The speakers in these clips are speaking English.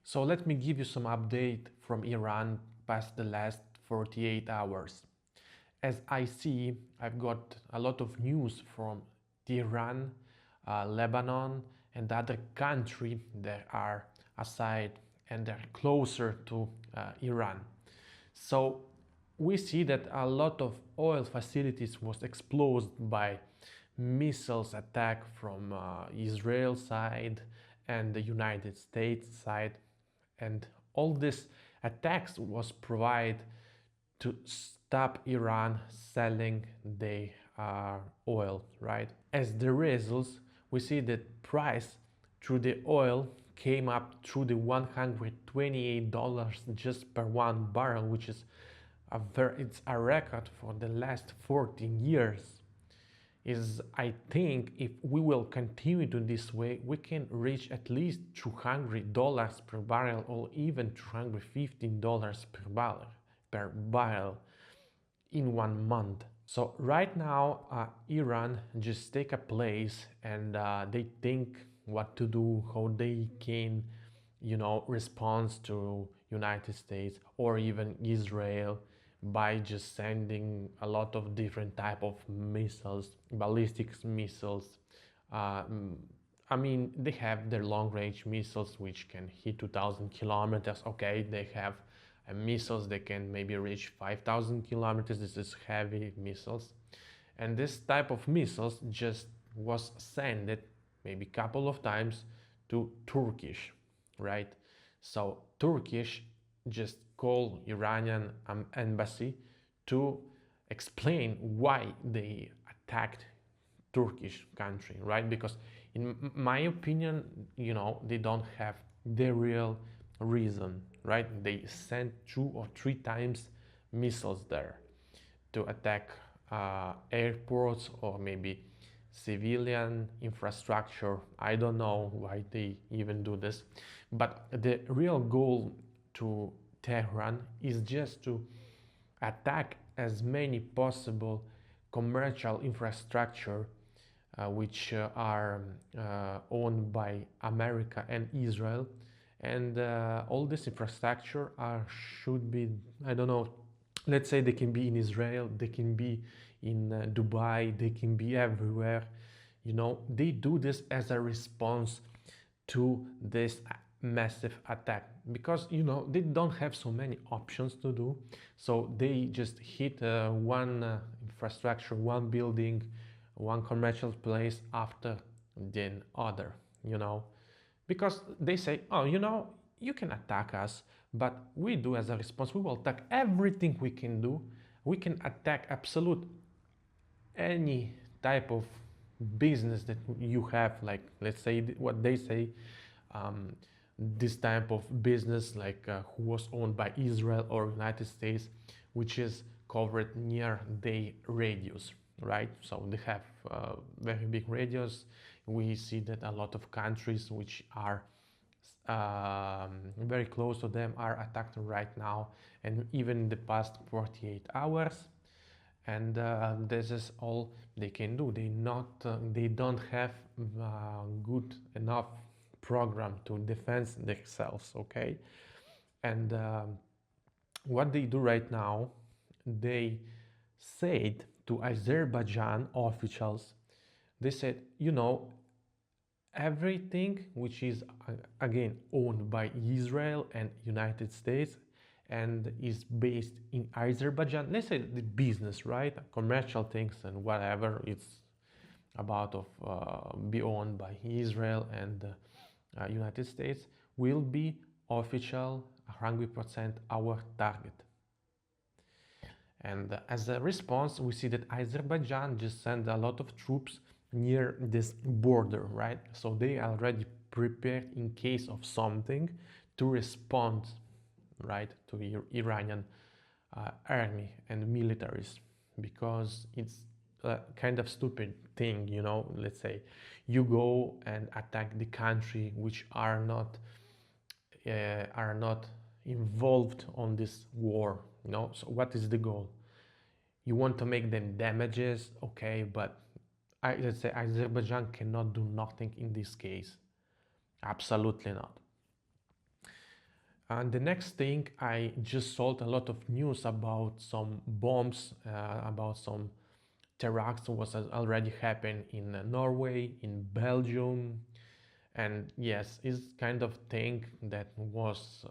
So let me give you some update from Iran past the last 48 hours. As I see, I've got a lot of news from Iran, Lebanon, and other countries that are aside and they're closer to Iran. So we see that a lot of oil facilities was exploded by missiles attack from Israel side and the United States side, and all these attacks was provided to stop Iran selling the oil, right? As the results, we see that price through the oil came up through the $128 just per one barrel, which is it's a record for the last 14 years. Is I think if we will continue to this way, we can reach at least $200 per barrel or even $215 per barrel in 1 month. So right now, Iran just take a place and they think what to do, how they can, respond to United States or even Israel by just sending a lot of different type of missiles, ballistic missiles. I mean, they have their long-range missiles which can hit 2,000 kilometers. Okay, they have missiles that can maybe reach 5,000 kilometers. This is heavy missiles, and this type of missiles just was sent maybe a couple of times to Turkish, right? So Turkish just call Iranian embassy to explain why they attacked Turkish country, right? Because in my opinion, they don't have the real reason, right? They sent 2 or 3 times missiles there to attack airports or maybe civilian infrastructure. I don't know why they even do this, but the real goal to Tehran is just to attack as many possible commercial infrastructure which are owned by America and Israel, and all this infrastructure should be, I don't know, let's say they can be in Israel, they can be in Dubai, they can be everywhere. They do this as a response to this massive attack because they don't have so many options to do, so they just hit one infrastructure, one building, one commercial place after the other, because they say, oh, you can attack us, but we do as a response, we will attack everything we can do. We can attack absolute any type of business that you have, like let's say what they say, this type of business like who was owned by Israel or United States, which is covered near the radius, right? So they have very big radius. We see that a lot of countries which are very close to them are attacked right now, and even in the past 48 hours. And this is all they can do. They don't have good enough program to defend themselves, okay? And what they do right now, they said to Azerbaijan officials, they said, everything which is again owned by Israel and United States and is based in Azerbaijan, let's say the business, right, commercial things and whatever it's about of be owned by Israel and United States, will be official 100% our target. And as a response, we see that Azerbaijan just sent a lot of troops near this border, right? So they already prepared in case of something to respond, right, to the Iranian army and militaries, because it's a kind of stupid thing, let's say you go and attack the country which are not involved on this war, so what is the goal? You want to make them damages, okay, but let's say Azerbaijan cannot do nothing in this case, absolutely not. And the next thing, I just saw a lot of news about some bombs, about some terrorist was already happened in Norway, in Belgium, and yes, it's kind of thing that was.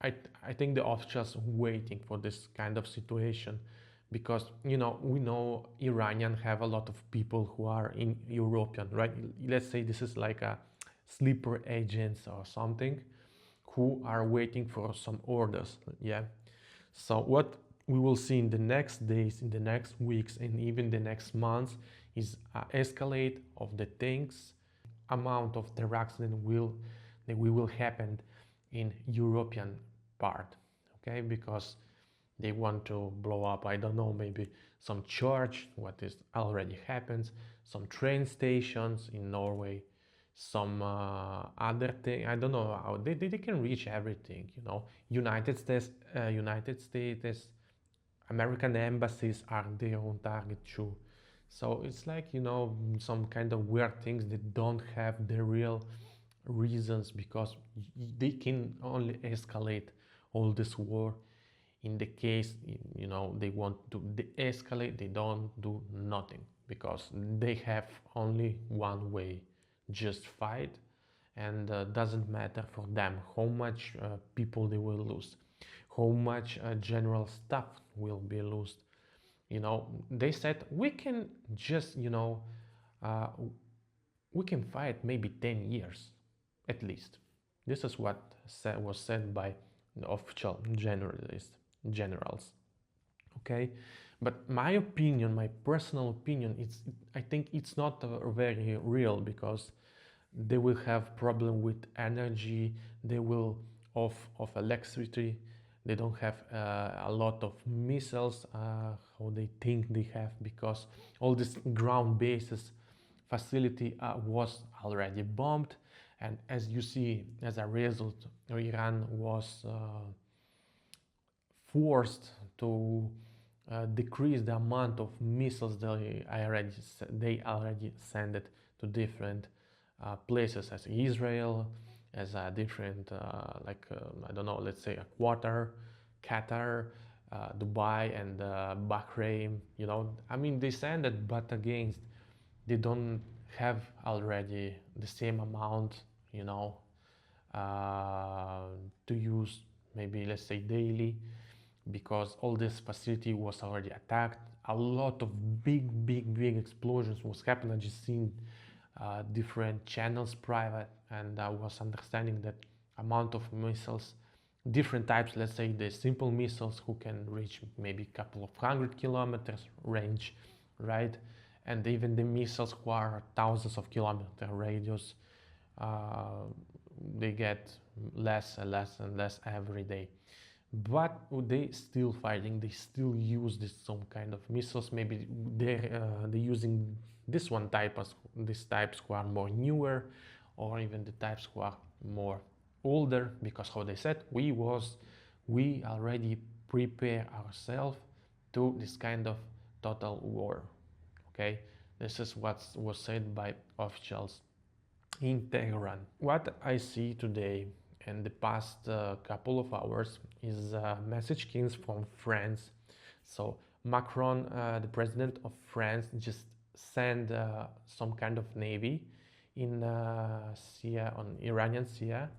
I I think the officials waiting for this kind of situation, because we know Iranian have a lot of people who are in European, right? Let's say this is like a sleeper agents or something, who are waiting for some orders. Yeah. So what we will see in the next days, in the next weeks, and even the next months is a escalate of the things, amount of terror that we will happen in European part. Okay, because they want to blow up, I don't know, maybe some church, what is already happens, some train stations in Norway, some other thing, I don't know how they can reach everything, United States, American embassies are their own target too. So it's like, some kind of weird things that don't have the real reasons, because they can only escalate all this war in the case, they want to de-escalate. They don't do nothing, because they have only one way: just fight. And doesn't matter for them how much people they will lose, how much general staff will be lost. They said we can just, uh, we can fight maybe 10 years at least. This is what was said by the official generals. Okay, but my opinion, my personal opinion, I think it's not very real, because they will have problem with energy, they will of electricity, they don't have a lot of missiles, how they think they have, because all this ground bases facility was already bombed. And as you see, as a result, Iran was forced to decrease the amount of missiles they already sent it to different places, as Israel, as a different I don't know, let's say Qatar, Dubai, and Bahrain. I mean, they send it, but against, they don't have already the same amount, you know, to use, maybe let's say daily, because all this facility was already attacked. A lot of big explosions was happening. I just seen different channels private, and I was understanding that amount of missiles, different types, let's say the simple missiles who can reach maybe a couple of 100 kilometers range, right? And even the missiles who are thousands of kilometer radius, uh, they get less and less and less every day. But they still fighting, they still use some kind of missiles. Maybe they're using these types who are more newer, or even the types who are more older, because how they said, we already prepare ourselves to this kind of total war. Okay, this is what was said by officials in Tehran. What I see today and the past couple of hours is message came from France. So Macron, the president of France, just sent some kind of navy in Sea, on Iranian Sea,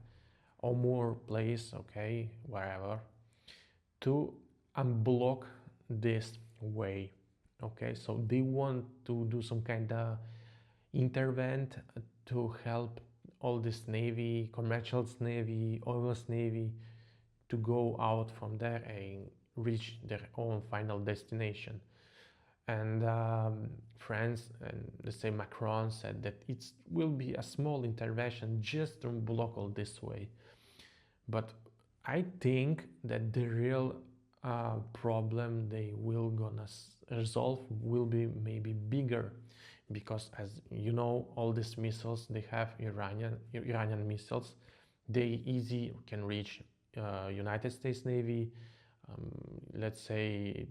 or more place, okay, wherever, to unblock this way. Okay, so they want to do some kind of intervent to help all this navy, commercial navy, oil navy, to go out from there and reach their own final destination. And France and the same Macron said that it will be a small intervention just to block all this way. But I think that the real problem they will gonna resolve will be maybe bigger, because as you know, all these missiles they have Iranian missiles, they easy can reach United States Navy, let's say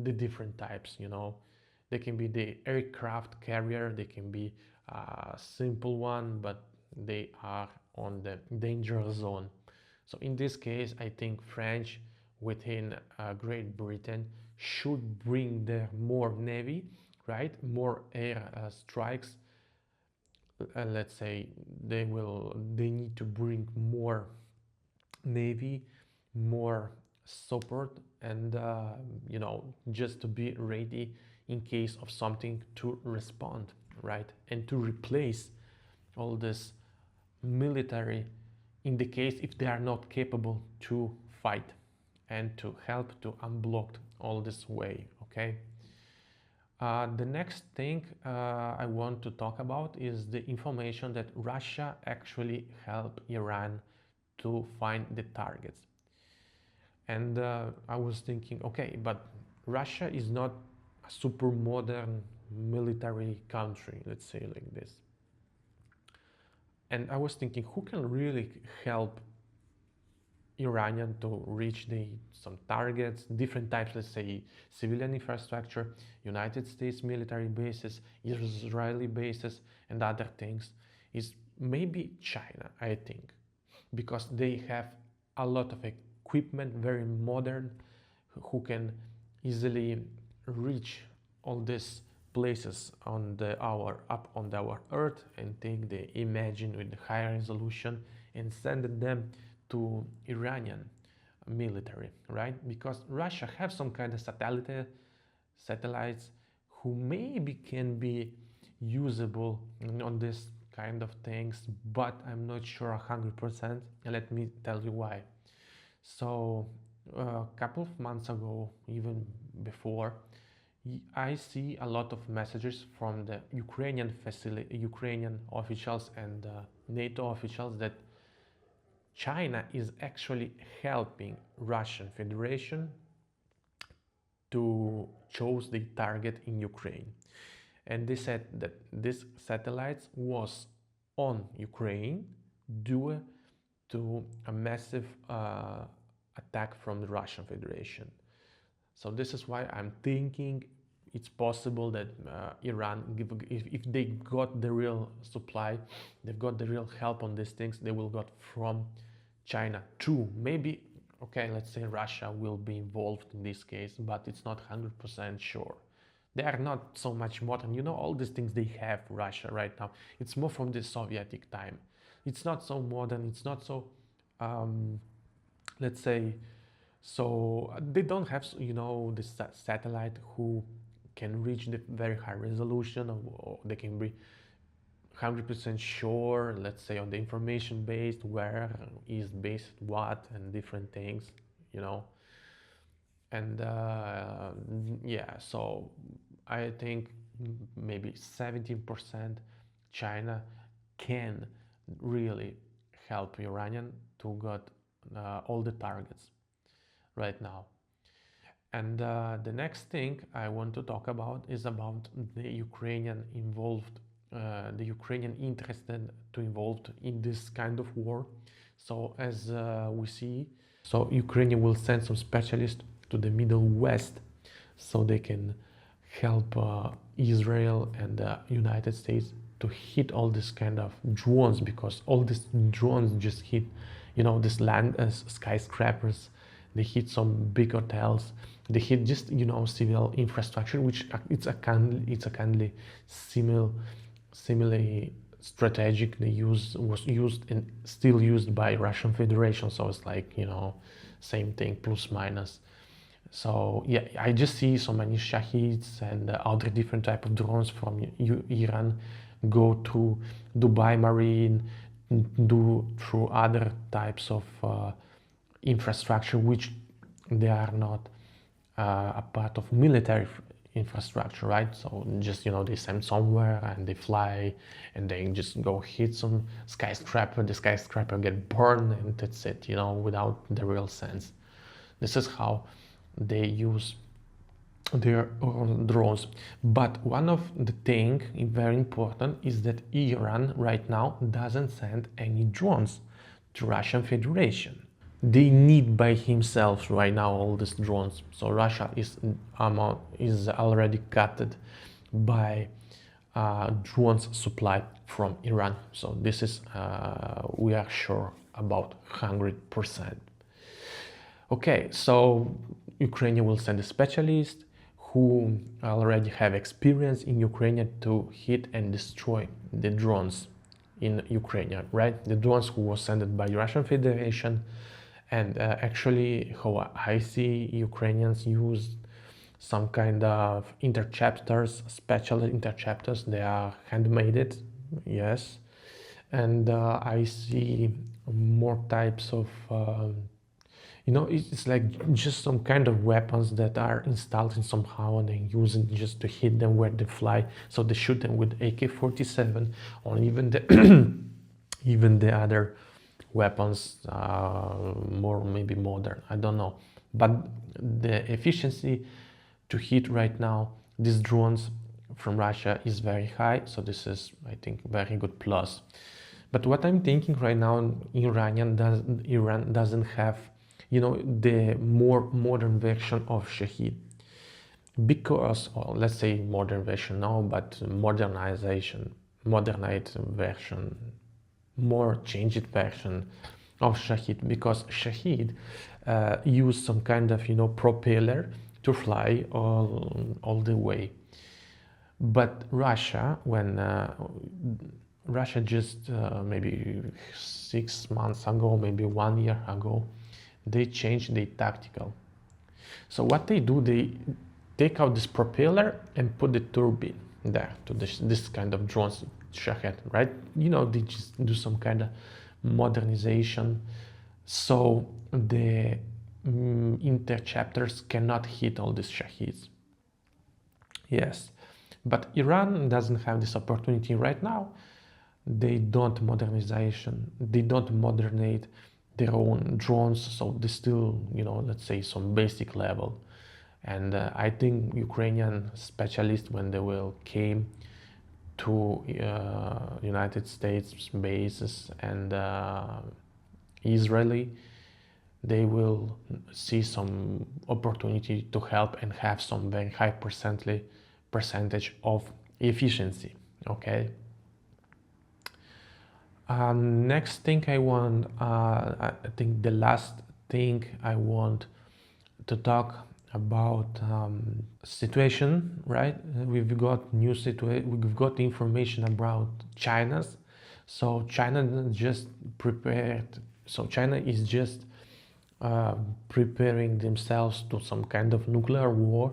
the different types, they can be the aircraft carrier, they can be a simple one, but they are on the danger zone. So in this case, I think French within Great Britain should bring their more navy, right? More air strikes. Let's say they need to bring more navy, more support, and just to be ready in case of something to respond, right? And to replace all this military in the case if they are not capable to fight, and to help to unblock all this way. Okay. The next thing I want to talk about is the information that Russia actually helped Iran to find the targets. And I was thinking, okay, but Russia is not a super modern military country, let's say like this. And I was thinking, who can really help Iranian to reach some targets, different types, let's say civilian infrastructure, United States military bases, Israeli bases, and other things, is maybe China, I think, because they have a lot of equipment, very modern, who can easily reach all these places on up on our Earth, and take the image with high resolution and send them to Iranian military, right? Because Russia have some kind of satellites who maybe can be usable on this kind of things, but I'm not sure 100%, and let me tell you why. So a couple of months ago, even before, I see a lot of messages from the Ukrainian officials and NATO officials that China is actually helping Russian Federation to choose the target in Ukraine. And they said that this satellite was on Ukraine due to a massive attack from the Russian Federation. So this is why I'm thinking it's possible that Iran, if they got the real supply, they've got the real help on these things, they will got from China too. Maybe, okay, let's say Russia will be involved in this case, but it's not 100% sure. They are not so much modern. You know, all these things they have, Russia right now, it's more from the Soviet time. It's not so modern, it's not so, let's say, so they don't have, this satellite who can reach the very high resolution, or they can be 100% sure, let's say, on the information based, where is based what, and different things, and yeah, so I think maybe 17% China can really help Iranian to get all the targets right now. And the next thing I want to talk about is about the Ukrainian interested to involved in this kind of war. So as we see, so Ukraine will send some specialists to the Middle West so they can help Israel and the United States to hit all this kind of drones, because all these drones just hit, this land skyscrapers, they hit some big hotels, they hit just, civil infrastructure, which it's a kindly similarly strategic. Was used and still used by Russian Federation, so it's like, same thing, plus minus. So yeah, I just see so many Shahids and other different type of drones from Iran go to Dubai Marine, do through other types of infrastructure, which they are not a part of military infrastructure, right? So just, they send somewhere and they fly and they just go hit some skyscraper, the skyscraper get burned, and that's it, without the real sense. This is how they use their drones. But one of the thing very important is that Iran right now doesn't send any drones to Russian Federation. They need by himself right now all these drones. So Russia is already gutted by drones supply from Iran. So this is, we are sure about 100%. Okay, so Ukraine will send a specialist who already have experience in Ukraine to hit and destroy the drones in Ukraine, right? The drones who was sent by the Russian Federation. And actually, how I see Ukrainians use some kind of interceptors, special interceptors. They are handmade, yes. And I see more types of it's like just some kind of weapons that are installed in somehow and they use it just to hit them where they fly. So they shoot them with AK-47 or even the even the other weapons, more maybe modern, I don't know. But the efficiency to hit right now these drones from Russia is very high. So this is, I think, very good plus. But what I'm thinking right now, Iran doesn't have the more modern version of Shahid, because, or let's say modern version now, but modernized version, more changed version of Shahid, because Shahid used some kind of propeller to fly all the way. But Russia, when Russia just maybe 6 months ago, maybe 1 year ago, they changed the tactical. So what they do, they take out this propeller and put the turbine there to this kind of drones, Shahed, right? They just do some kind of modernization, so the interceptors cannot hit all these Shahids. Yes, but Iran doesn't have this opportunity right now. They don't modernize their own drones, so they still, let's say some basic level. And I think Ukrainian specialists, when they will came to United States bases and Israeli, they will see some opportunity to help and have some very high percentage of efficiency. Okay. Next thing I want, I think the last thing I want to talk about situation, right? We've got we've got information about China's. So China just prepared. So China is just preparing themselves to some kind of nuclear war.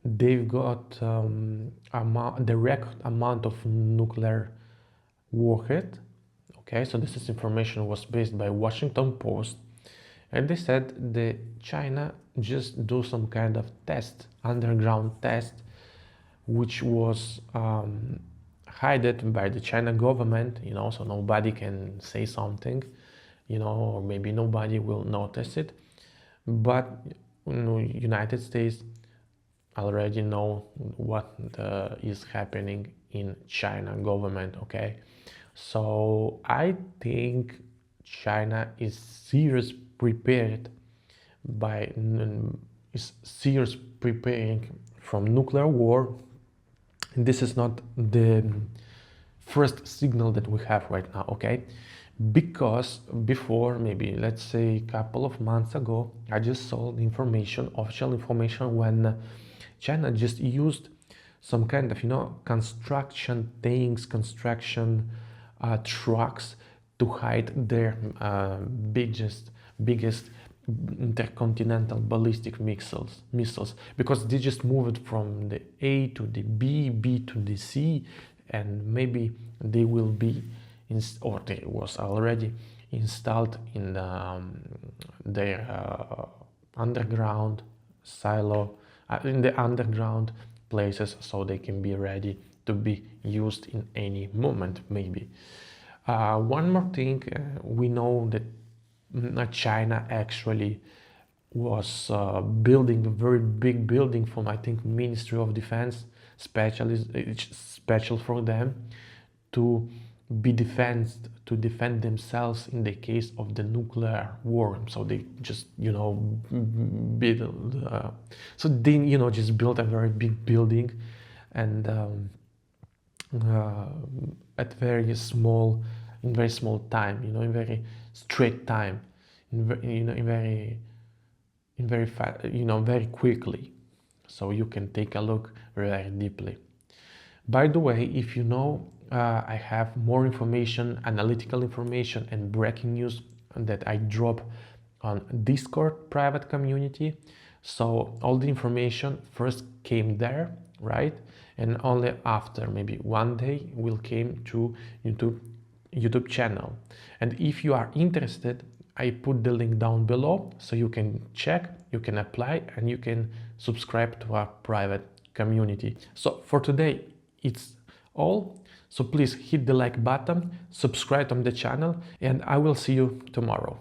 They've got the record amount of nuclear warhead. Okay, so this information was based by Washington Post, and they said that China just do some kind of underground test, which was hidden by the China government, so nobody can say something, or maybe nobody will notice it. But United States already know what is happening in China government. Okay. So I think China is seriously preparing from nuclear war. And this is not the first signal that we have right now, okay? Because before, maybe let's say a couple of months ago, I just saw the official information, when China just used some kind of construction trucks to hide their biggest intercontinental ballistic missiles, because they just moved from the A to the B to the C, and maybe they will be or they was already installed in their underground silo, in the underground places, so they can be ready to be used in any moment, maybe. One more thing, we know that China actually was building a very big building from, I think, Ministry of Defense, special for them to defend themselves in the case of the nuclear war. So they just just built a very big building, and at very small, in very small time, in very straight time, in very fast, very quickly, so you can take a look very deeply. By the way, if I have more information, analytical information and breaking news that I drop on Discord private community. So all the information first came there, right? And only after maybe one day will came to YouTube channel. And if you are interested, I put the link down below so you can check, you can apply, and you can subscribe to our private community. So for today, it's all. So please hit the like button, subscribe on the channel, and I will see you tomorrow.